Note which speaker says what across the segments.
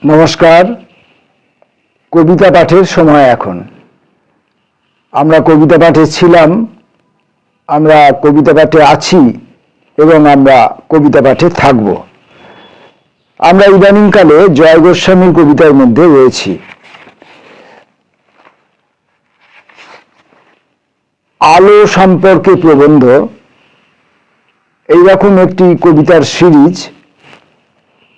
Speaker 1: নমস্কার। কবিতা পাঠের সময় এখন। আমরা কবিতা পাঠে ছিলাম, আমরা কবিতা পাঠে আছি এবং আমরা কবিতা পাঠে থাকব। আমরা ইদানিংকালে জয় গোস্বামীর কবিতার মধ্যে রয়েছি। আলো সম্পর্কে প্রবন্ধ এইরকম একটি কবিতার সিরিজ।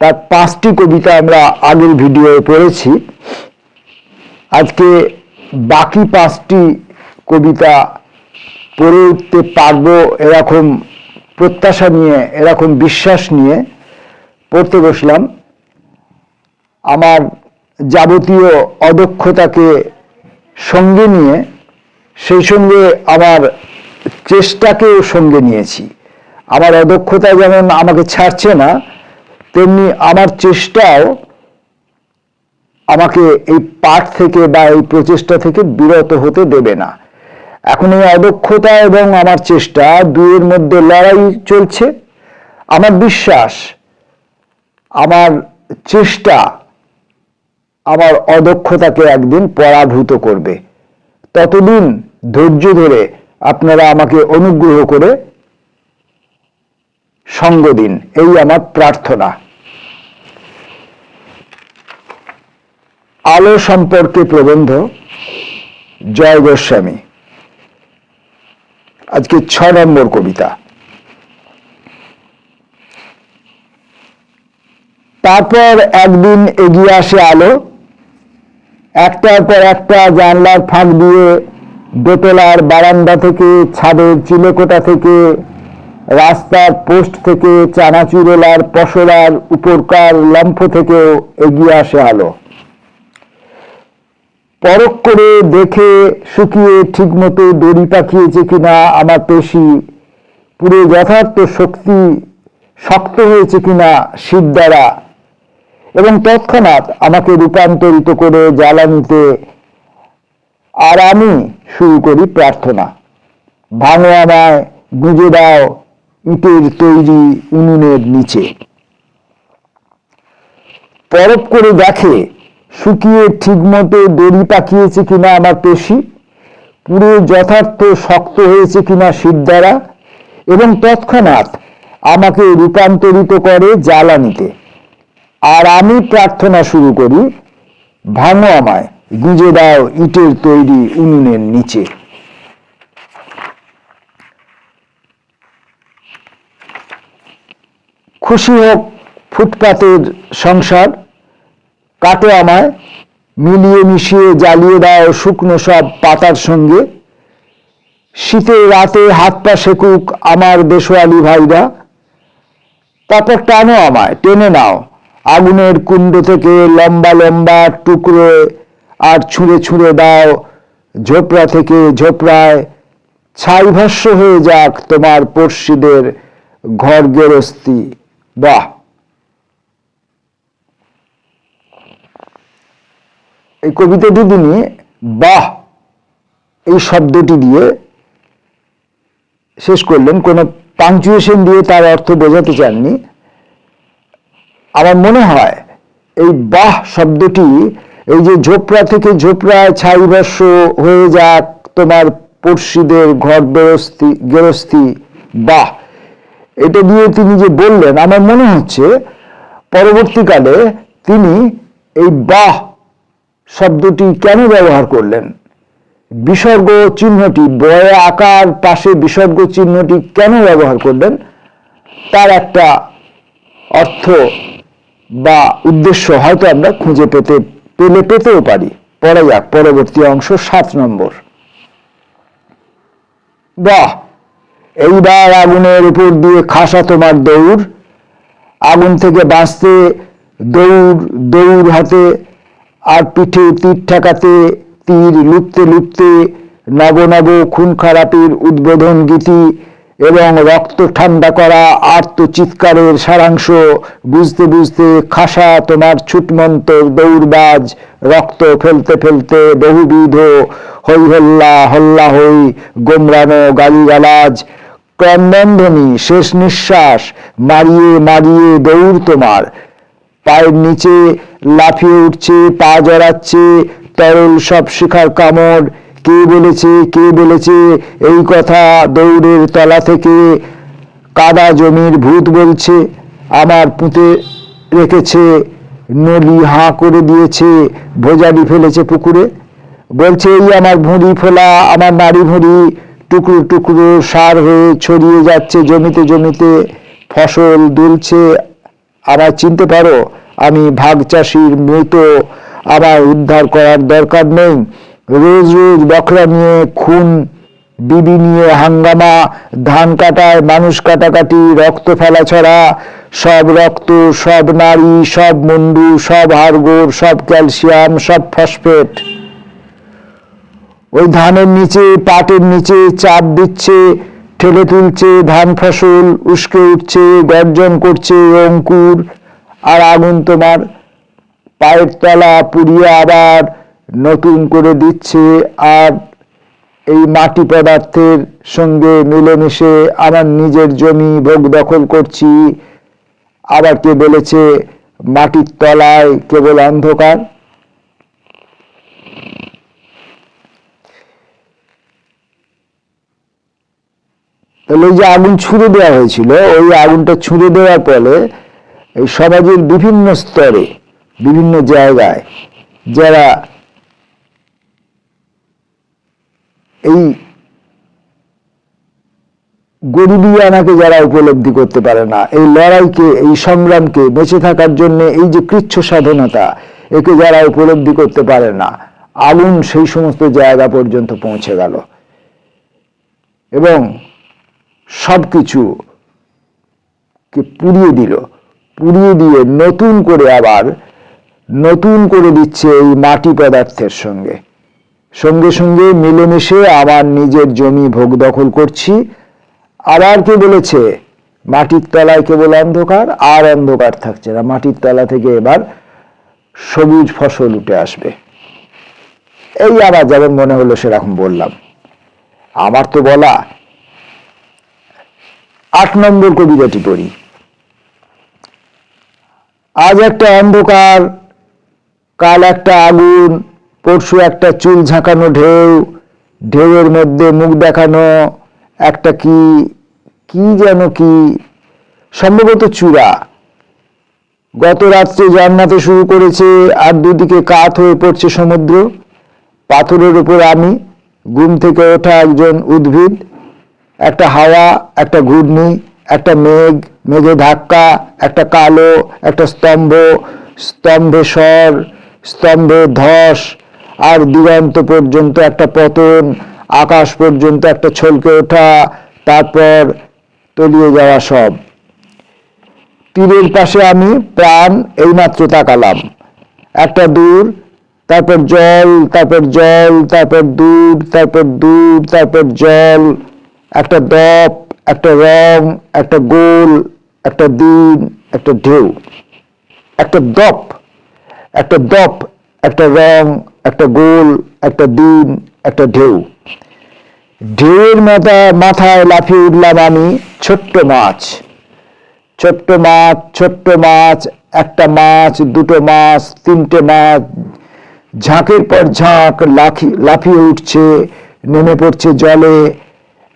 Speaker 1: তার 5টি কবিতা আমরা আগের ভিডিওয়ে পড়েছি। আজকে বাকি 5টি কবিতা পড়ে উঠতে পারবো এরকম প্রত্যাশা নিয়ে, এরকম বিশ্বাস নিয়ে পড়তে বসলাম। আমার যাবতীয় অদক্ষতাকে সঙ্গে নিয়ে, সেই সঙ্গে আমার চেষ্টাকেও সঙ্গে নিয়েছি। আমার অদক্ষতা যেমন আমাকে ছাড়ছে না, তেমনি আমার চেষ্টাও আমাকে এই পাঠ থেকে বা এই প্রচেষ্টা থেকে বিরত হতে দেবে না। এখন এই অদক্ষতা এবং আমার চেষ্টা দুইয়ের মধ্যে লড়াই চলছে। আমার বিশ্বাস আমার চেষ্টা আমার অদক্ষতাকে একদিন পরাভূত করবে। ততদিন ধৈর্য ধরে আপনারা আমাকে অনুগ্রহ করে সঙ্গ দিন, এই আমার প্রার্থনা। আলো সম্পর্কে প্রবন্ধ, জয় গোস্বামী। আজকে 6 নম্বর কবিতা। তারপর একদিন এগিয়ে আসে আলো, একটার পর একটা জানলার ফাঁক দিয়ে, দোতলার বারান্দা থেকে, ছাদের চিলেকোঠা থেকে, রাস্তার পোস্ট থেকে, চানাচুরলার পসরার উপরকার লম্ফ থেকেও এগিয়ে আসে আলো। পরখ করে দেখে শুকিয়ে ঠিকমতো দড়ি পাকিয়েছে কিনা আমার পেশি, পুরো যথার্থ শক্ত হয়েছে কিনা শীত দ্বারা, এবং তৎক্ষণাৎ আমাকে রূপান্তরিত করে জ্বালানিতে। আর আমি শুরু করি প্রার্থনা, ভাঙো আমায়, গুঁজে দাও ইটের তৈরি উনুনের নিচে। পরখ করে দেখে শুকিয়ে ঠিকমতো দড়ি পাকিয়েছে কিনা আমার পেশি, পুরো যথার্থ শক্ত হয়েছে কিনা শীত দ্বারা, এবং তৎক্ষণাৎ আমাকে রূপান্তরিত করে জ্বালানিতে। আর আমি প্রার্থনা শুরু করি, ভাঙো আমায়, গুঁজে দাও ইটের তৈরি উনুনের নিচে। খুশি হোক ফুটপাতের সংসার, কাটো আমায়, মিলিয়ে মিশিয়ে জ্বালিয়ে দাও শুকনো সব পাতার সঙ্গে। শীতের রাতে হাত পা সেকুক আমার দেশওয়ালি ভাইরা। তারপর টানো আমায়, টেনে নাও আগুনের কুণ্ড থেকে লম্বা লম্বা টুকরো, আর ছুঁড়ে ছুঁড়ে দাও ঝোপড়া থেকে ঝোপড়ায়। ছাই ভস্য হয়ে যাক তোমার পড়শিদের ঘর গেরস্তি। বাহ! এই কবিতাটি তিনি বাহ এই শব্দটি দিয়ে শেষ করলেন, কোনো পাংচুয়েশন দিয়ে তার অর্থ বোঝাতে চাননি। আমার মনে হয় এই বাহ শব্দটি, এই যে ঝোপড়া থেকে ঝোপড়ায় ছাই ভস্য হয়ে যাক তোমার পড়শিদের ঘর গেরস্তি, বাহ, এটা দিয়ে তিনি যে বললেন, আমার মনে হচ্ছে পরবর্তীকালে তিনি এই বাহ শব্দটি কেন ব্যবহার করলেন, বিসর্গ চিহ্নটি, বয়ে আকার পাশে বিসর্গ চিহ্নটি কেন ব্যবহার করলেন, তার একটা অর্থ বা উদ্দেশ্য হয়তো আমরা খুঁজে পেতেও পারি। পড়া যাক পরবর্তী অংশ, 7 নম্বর। বাহ! এইবার আগুনের উপর দিয়ে খাসা তোমার দৌড়, আগুন থেকে বাঁচতে দৌড় হাতে, আর পিঠে তীর ঠেকাতে, তীর লুপ্তে লুপ্তে, নব নব খুন খারাপির উদ্বোধন গীতি এবং রক্ত ঠান্ডা করা আর্ত চিৎকারের সারাংশ বুঝতে বুঝতে খাসা তোমার ছুটমন্তর দৌড়বাজ, রক্ত ফেলতে ফেলতে বহুবিধ হই হল্লা হল্লা হই, গোমরানো গালিগালাজ, ক্রন্দনধ্বনি, শেষ নিঃশ্বাস, মারিয়ে মারিয়ে দৌড় তোমার। পায়ের নিচে লাফিয়ে উঠছে, পা জড়াচ্ছে, তরল সব শিখার কামড়। কে বলেছে এই কথা দৌড়ের তলা থেকে? কাদা জমির ভূত বলছে। আমার পুঁতে রেখেছে, নলি হাঁ করে দিয়েছে, ভোজালি ফেলেছে পুকুরে। বলছে এই আমার ভুঁড়ি ফোলা, আমার নাড়ি ভুঁড়ি টুকরো টুকরো সার হয়ে ছড়িয়ে যাচ্ছে জমিতে জমিতে, ফসল দুলছে। আমার চিনতে পারো? আমি ভাগ চাষির মৃত, আমার উদ্ধার করার দরকার নেই। রোজ রোজ বকরা নিয়ে খুন, বিবি নিয়ে হাঙ্গামা, ধান কাটায় মানুষ কাটাকাটি, রক্ত ফেলা ছড়া, সব রক্ত, সব নারী, সব মুন্ডু, সব হাড়গোড়, সব ক্যালসিয়াম, সব ফসফেট। ওই ধানের নিচে, পাটের নিচে চাপ দিচ্ছে, ঠেলে তুলছে, ধান ফসল উস্কে উঠছে, গর্জন করছে অঙ্কুর। আর আগুন তোমার পায়ের তলা পুড়িয়ে আবার নতুন করে দিচ্ছে। আর এই মাটি পদার্থের সঙ্গে মিলেমিশে আমার নিজের জমি ভোগ দখল করছি। আবার কে বলেছে মাটির তলায় কেবল অন্ধকার? তাহলে ওই যে আগুন ছুঁড়ে দেওয়া হয়েছিল, ওই আগুনটা ছুঁড়ে দেওয়ার ফলে এই সমাজের বিভিন্ন স্তরে, বিভিন্ন জায়গায় যারা এই গরিবিয়ানাকে যারা উপলব্ধি করতে পারে না, এই লড়াইকে, এই সংগ্রামকে, বেঁচে থাকার জন্য এই যে কৃচ্ছ সাধনতা, একে যারা উপলব্ধি করতে পারে না, আগুন সেই সমস্ত জায়গা পর্যন্ত পৌঁছে গেল এবং সবকিছু কে পুড়িয়ে দিল। পুড়িয়ে দিয়ে নতুন করে আবার নতুন করে দিচ্ছে এই মাটি পদার্থের সঙ্গে সঙ্গে সঙ্গে মিলেমিশে আমার নিজের জমি ভোগ দখল করছি। আবার কে বলেছে মাটির তলায় কেবল অন্ধকার? আর অন্ধকার থাকছে না, মাটির তলা থেকে এবার সবুজ ফসল উঠে আসবে। এই আবার যেমন মনে হলো সেরকম বললাম। আমার তো বলা 8 নম্বর কবিতাটি পড়ি। আজ একটা অন্ধকার, কাল একটা আগুন, পরশু একটা চুল ঝাঁকানো ঢেউ, ঢেউয়ের মধ্যে মুখ দেখানো একটা কি যেন কি, সম্ভবত চূড়া। গত রাত্রে জান্নাতে শুরু করেছে, আর দুদিকে কাত হয়ে পড়ছে সমুদ্র। পাথরের উপর আমি, ঘুম থেকে ওঠা একজন উদ্ভিদ, একটা হাওয়া, একটা ঘূর্ণি, একটা মেঘ, মেঘে ধাক্কা, একটা কালো, একটা স্তম্ভ, স্তম্ভে স্বর, স্তম্ভে ধস, আর দিগন্ত পর্যন্ত একটা পতন, আকাশ পর্যন্ত একটা ছলকে ওঠা, তারপর তলিয়ে যাওয়া সব। তীরের পাশে আমি, প্রাণ, এইমাত্র তাকালাম। একটা দূর, তারপর জল, তারপর জল, তারপর দূর, তারপর দূর, তারপর জল, একটা দপ, একটা রং, একটা গোল, একটা দিন, একটা ঢেউ। একটা দপ, একটা দপ, একটা রং, একটা গোল, একটা দিন, একটা ঢেউ। ঢেউয়ের মাথায় লাফিয়ে উঠলাম আমি, ছোট্ট মাছ, ছোট্ট মাছ, ছোট্ট মাছ, একটা মাছ, দুটো মাছ, তিনটে মাছ, ঝাঁকের পর ঝাঁক লাফিয়ে উঠছে, নেমে পড়ছে জলে।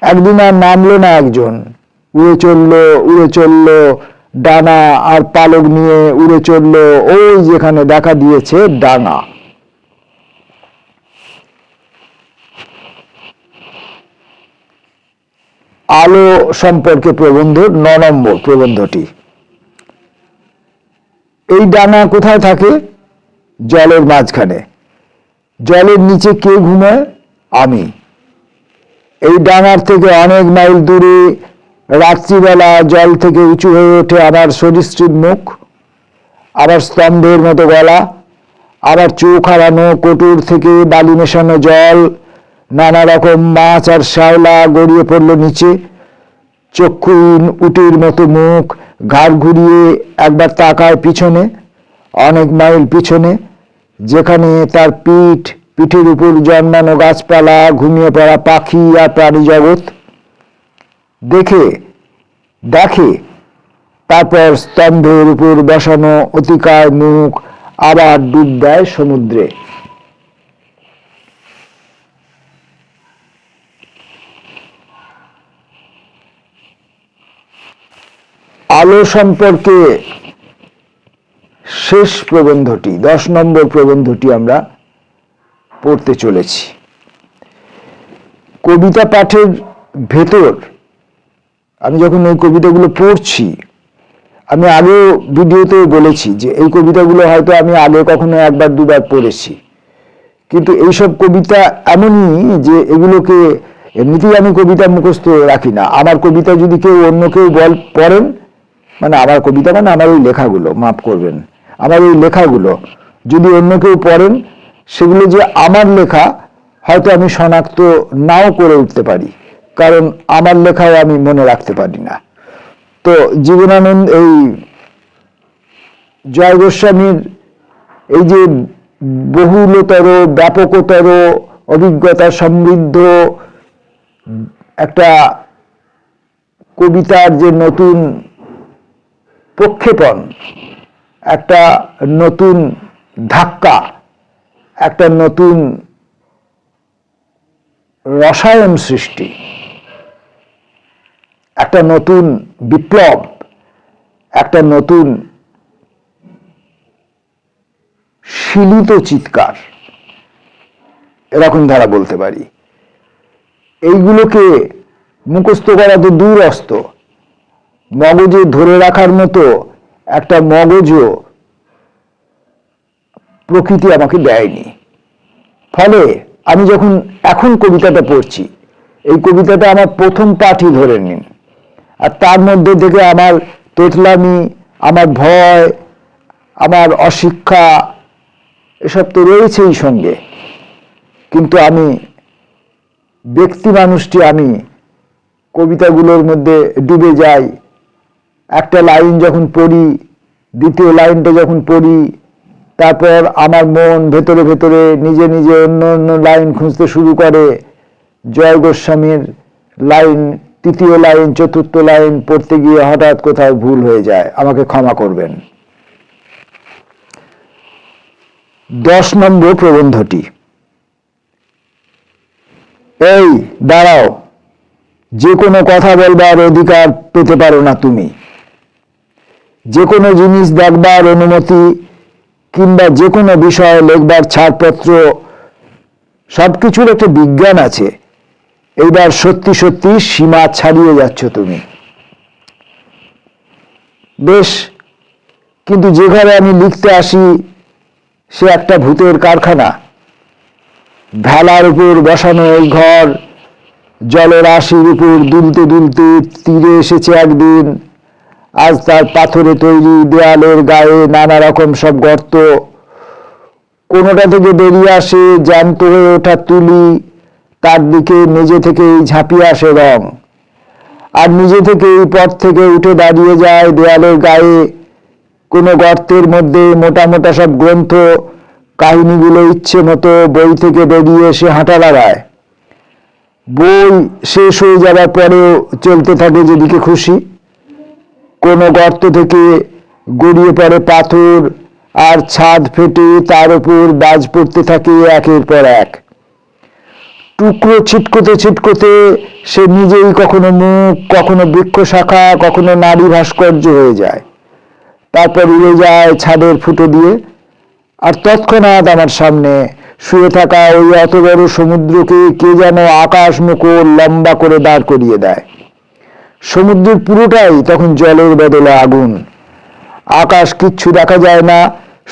Speaker 1: একদিন আর নামলো না একজন, উড়ে চললো, ডানা আর পালক নিয়ে উড়ে চললো ওই যেখানে দেখা দিয়েছে ডানা। আলো সম্পর্কে প্রবন্ধ 9 নম্বর প্রবন্ধটি। এই ডানা কোথায় থাকে? জলের মাঝখানে। জলের নিচে কে ঘুমায়? আমি। এই ডানার থেকে অনেক মাইল দূরে রাত্রিবেলা জল থেকে উঁচু হয়ে ওঠে আবার সরীসৃপ মুখ, আবার স্তম্ভের মতো গলা, আবার চোখ হারানো কোটর থেকে বালি মেশানো জল, নানা রকম মাছ আর শ্যাওলা গড়িয়ে পড়ল নিচে। চক্ষুহীন উটের মতো মুখ, ঘাড় ঘুরিয়ে একবার তাকায় পিছনে, অনেক মাইল পিছনে, যেখানে তার পিঠের উপর জন্মানো গাছপালা, ঘুমিয়ে পড়া পাখি আর প্রাণী জগৎ। দেখে তারপর স্তম্ভের উপর বসানো অতিকায় মুখ আবার ডুব দেয় সমুদ্রে। আলো সম্পর্কে শেষ প্রবন্ধটি, 10 নম্বর প্রবন্ধটি আমরা পড়তে চলেছি। কবিতা পাঠের ভেতর আমি যখন এই কবিতাগুলো পড়ছি, আমি আগেও ভিডিওতে বলেছি যে এই কবিতাগুলো হয়তো আমি আগে কখনো একবার দুবার পড়েছি, কিন্তু এইসব কবিতা এমনই যে এগুলোকে এমনিতেই আমি কবিতা মুখস্থ রাখি না। আমার কবিতা যদি কেউ অন্য কেউ পড়েন, মানে আমার কবিতা মানে আমার এই লেখাগুলো, মাফ করবেন, আমার এই লেখাগুলো যদি অন্য কেউ পড়েন, সেগুলো যে আমার লেখা হয়তো আমি শনাক্ত নাও করে উঠতে পারি, কারণ আমার লেখাও আমি মনে রাখতে পারি না। তো জীবনানন্দ, এই জয় গোস্বামীর এই যে বহুলতর, ব্যাপকতর, অভিজ্ঞতা সমৃদ্ধ একটা কবিতার যে নতুন প্রক্ষেপণ, একটা নতুন ধাক্কা, একটা নতুন রসায়ন সৃষ্টি, একটা নতুন বিপ্লব, একটা নতুন শিলিত চিৎকার, এরকম ধারা বলতে পারি। এইগুলোকে মুখস্থ করা তো দুরস্ত, মগজে ধরে রাখার মতো একটা মগজও প্রকৃতি আমাকে দেয়নি। ফলে আমি যখন এখন কবিতাটা পড়ছি, এই কবিতাটা আমার প্রথম পাঠই ধরে নিন, আর তার মধ্যে থেকে আমার তোতলামি, আমার ভয়, আমার অশিক্ষা এসব তো রয়েছেই সঙ্গে, কিন্তু আমি ব্যক্তি মানুষটি, আমি কবিতাগুলোর মধ্যে ডুবে যাই। একটা লাইন যখন পড়ি, দ্বিতীয় লাইনটা যখন পড়ি, তারপর আমার মন ভেতরে ভেতরে নিজে নিজে অন্য অন্য লাইন খুঁজতে শুরু করে। জয় গোস্বামীর লাইন, তৃতীয় লাইন, চতুর্থ লাইন পড়তে গিয়ে হঠাৎ কোথাও ভুল হয়ে যায়, আমাকে ক্ষমা করবেন। 10 নম্বর প্রবন্ধটি, এই দাঁড়াও, যে কোনো কথা বলবার অধিকার পেতে পারো না তুমি। যে কোনো জিনিস দেখবার অনুমতি কিংবা যে কোনো বিষয় লেখবার ছাড়পত্র, সবকিছুর একটা বিজ্ঞান আছে। এইবার সত্যি সত্যি সীমা ছাড়িয়ে যাচ্ছ তুমি। বেশ, কিন্তু যে ঘরে আমি লিখতে আসি সে একটা ভূতের কারখানা। ভেলার উপর বসানো এই ঘর জলরাশির উপর দুলতে দুলতে তীরে এসেছে একদিন। আজ তার পাথরে তৈরি দেয়ালের গায়ে নানা রকম সব গর্ত। কোনোটা থেকে বেরিয়ে আসে জ্যান্ত হয়ে ওঠা তুলি, তার দিকে নিজে থেকেই ঝাঁপিয়ে আসে রং, আর নিজে থেকেই পথ থেকে উঠে দাঁড়িয়ে যায় দেয়ালের গায়ে। কোনো গর্তের মধ্যে মোটা মোটা সব গ্রন্থ, কাহিনীগুলো ইচ্ছে মতো বই থেকে বেরিয়ে এসে হাঁটা লাগায়। বই শেষ হয়ে যাবার পরেও চলতে থাকে যেদিকে খুশি। কোনো গর্ত থেকে গড়িয়ে পড়ে পাথর, আর ছাদ ফেটে তার উপর বাজ পড়তে থাকে একের পর এক। টুকরো ছিটকোতে ছিটকোতে সে নিজেই কখনো মুখ, কখনো বৃক্ষ শাখা, কখনো নারী ভাস্কর্য হয়ে যায়। তারপর উড়ে যায় ছাদের ফুটো দিয়ে, আর তৎক্ষণাৎ আমার সামনে শুয়ে থাকা ওই এত বড় সমুদ্রকে কে যেন আকাশ মুখর লম্বা করে দাঁড় করিয়ে দেয়। সমুদ্রের পুরোটাই তখন জলের বদলে আগুন। আকাশ কিচ্ছু দেখা যায় না,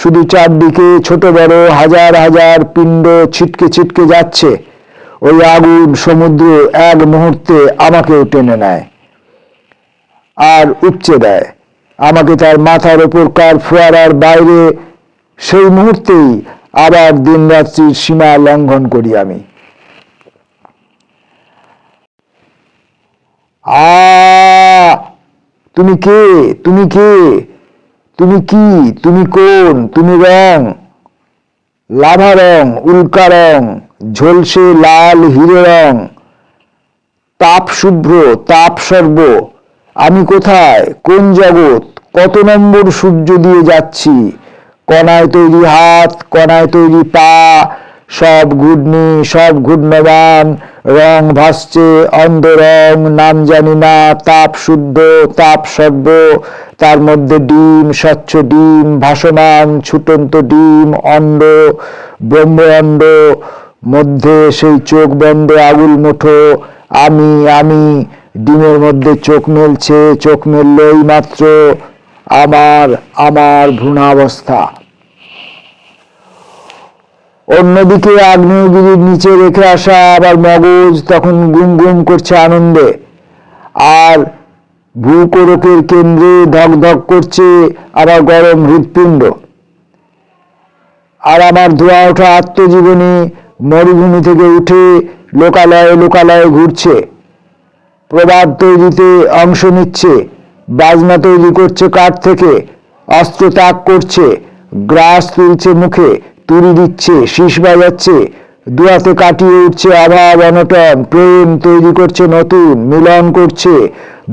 Speaker 1: শুধু চারদিকে ছোট বড় হাজার হাজার পিণ্ড ছিটকে ছিটকে যাচ্ছে। ওই আগুন সমুদ্র এক মুহূর্তে আমাকেও টেনে নেয় আর উপচে দেয় আমাকে তার মাথার ওপরকার ফোয়ারার বাইরে। সেই মুহূর্তেই আবার দিন রাত্রির সীমা লঙ্ঘন করি আমি। তুমি কে? তুমি কে? তুমি কি? তুমি কোন? তুমি রং, লাভা রং, উল্কা রং, ঝলসে লাল হিরে রং, তাপ শুভ্র, তাপ সর্ব। আমি কোথায়? কোন জগৎ? কত নম্বর সূর্য দিয়ে যাচ্ছি? কণায় তৈরি হাত, কণায় তৈরি পা, সব ঘূর্ণি, সব ঘূর্ণবান, রং ভাসছে, অন্ধ রং, নাম জানি না, তাপ শুদ্ধ, তাপ সর্ব, তার মধ্যে ডিম, স্বচ্ছ ডিম, ভাসমান ছুটন্ত ডিম, অণ্ড, ব্রহ্ম অণ্ড, মধ্যে সেই চোখ বন্ধ আগুল মুঠো, আমি, ডিমের মধ্যে চোখ মেলছে, চোখ মেললেই মাত্র আমার ভ্রূণাবস্থা। অন্যদিকে আগ্নেয়গিরির নিচে রেখে আসা আবার মগজ তখন গুম গুম করছে আনন্দে, আর ভূকোরকের কেন্দ্রে ধক ধক করছে আবার গরম হৃৎপিণ্ড। আর আমার ধোয়া ওঠা আত্মজীবনী মরুভূমি থেকে উঠে লোকালয়ে লোকালয়ে ঘুরছে, প্রবাদ তৈরিতে অংশ নিচ্ছে, বাজনা তৈরি করছে কাঠ থেকে, অস্ত্র তাক করছে, গ্রাস তুলছে মুখে, তুড়ি দিচ্ছে, শীষ বাজাচ্ছে, দুয়াতে কাটিয়ে উঠছে অভাব অনটন, প্রেম তৈরি করছে নতুন, মিলন করছে,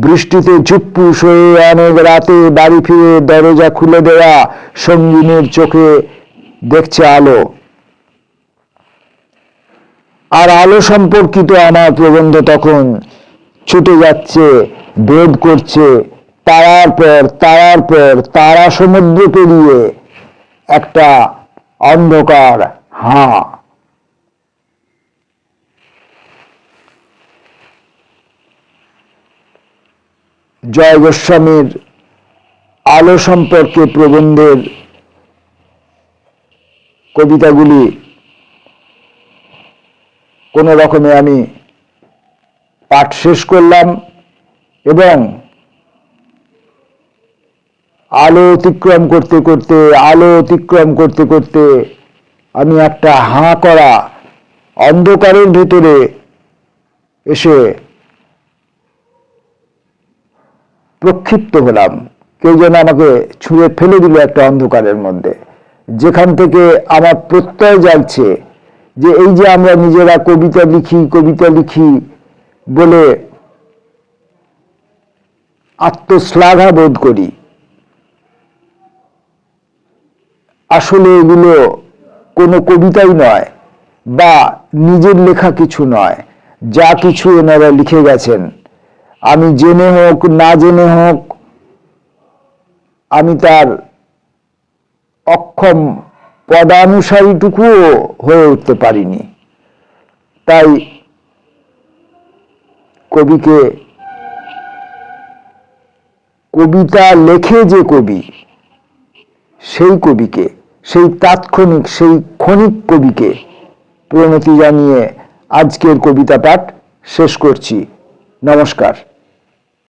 Speaker 1: বৃষ্টিতে ঝুপ্পুস হয়ে অনেক রাতে বাড়ি ফিরে দরজা খুলে দেওয়া সঙ্গিনীর চোখে দেখছে আলো। আর আলো সম্পর্কিত আমার প্রবন্ধ তখন ছুটে যাচ্ছে, ভেদ করছে তারার পর তারা সমুদ্র পেরিয়ে একটা অন্ধকার হাঁ। জয় গোস্বামীর আলো সম্পর্কে প্রবন্ধের কবিতাগুলি কোনো রকমে আমি পাঠ শেষ করলাম এবং আলো অতিক্রম করতে করতে আমি একটা হাঁ করা অন্ধকারের ভেতরে এসে প্রক্ষিপ্ত হলাম। কেউ যেন আমাকে ছুঁড়ে ফেলে দিল একটা অন্ধকারের মধ্যে, যেখান থেকে আমার প্রত্যয় জাগছে যে এই যে আমরা নিজেরা কবিতা লিখি বলে আত্মশ্লাঘা বোধ করি, আসলে এগুলো কোনো কবিতাই নয় বা নিজের লেখা কিছু নয়, যা কিছু এনারা লিখে গেছেন। আমি জেনে হোক না জেনে হোক আমি তার অক্ষম পদানুসারীটুকুও হয়ে উঠতে পারিনি। তাই কবিকে, কবিতা লেখে যে কবি, সেই কবিকে, সেই তাৎক্ষণিক, সেই ক্ষণিক কবিকে প্রণতি জানিয়ে আজকের কবিতা পাঠ শেষ করছি। নমস্কার।